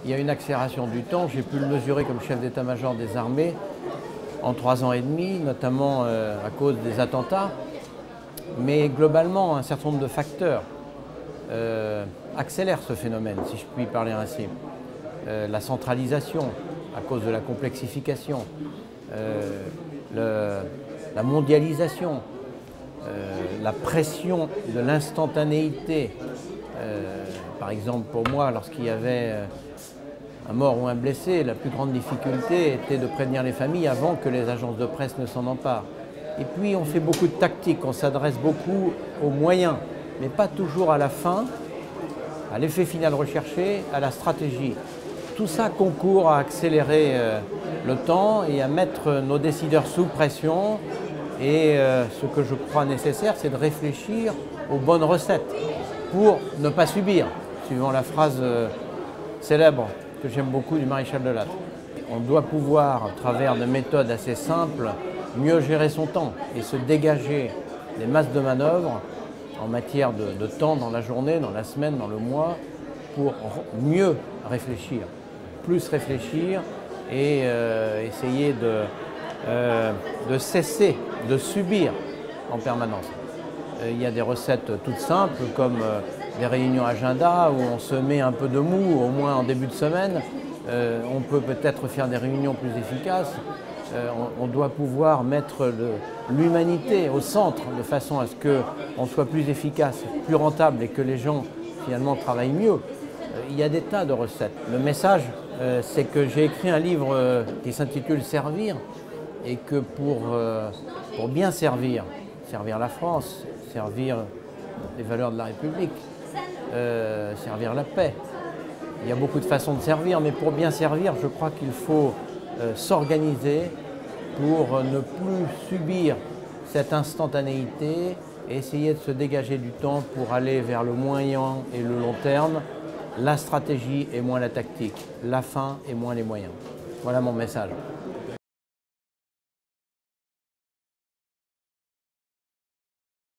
Il y a une accélération du temps, j'ai pu le mesurer comme chef d'état-major des armées en 3 ans et demi, notamment à cause des attentats. Mais globalement, un certain nombre de facteurs accélèrent ce phénomène, si je puis parler ainsi. La centralisation, à cause de la complexification, la mondialisation, la pression de l'instantanéité. Par exemple, pour moi, lorsqu'il y avait un mort ou un blessé, la plus grande difficulté était de prévenir les familles avant que les agences de presse ne s'en emparent. Et puis, on fait beaucoup de tactique, on s'adresse beaucoup aux moyens, mais pas toujours à la fin, à l'effet final recherché, à la stratégie. Tout ça concourt à accélérer le temps et à mettre nos décideurs sous pression. Et ce que je crois nécessaire, c'est de réfléchir aux bonnes recettes pour ne pas subir, suivant la phrase célèbre que j'aime beaucoup du maréchal de Lattre. On doit pouvoir, à travers de méthodes assez simples, mieux gérer son temps et se dégager des masses de manœuvres en matière de temps dans la journée, dans la semaine, dans le mois, pour mieux réfléchir, plus réfléchir et essayer de cesser de subir en permanence. Il y a des recettes toutes simples comme des réunions agenda où on se met un peu de mou, au moins en début de semaine. On peut peut-être faire des réunions plus efficaces. On doit pouvoir mettre l'humanité au centre de façon à ce qu'on soit plus efficace, plus rentable et que les gens finalement travaillent mieux. Il y a des tas de recettes. Le message, c'est que j'ai écrit un livre qui s'intitule « Servir » et que pour bien servir la France, servir les valeurs de la République, servir la paix. Il y a beaucoup de façons de servir, mais pour bien servir, je crois qu'il faut s'organiser pour ne plus subir cette instantanéité et essayer de se dégager du temps pour aller vers le moyen et le long terme, la stratégie et moins la tactique, la fin et moins les moyens. Voilà mon message.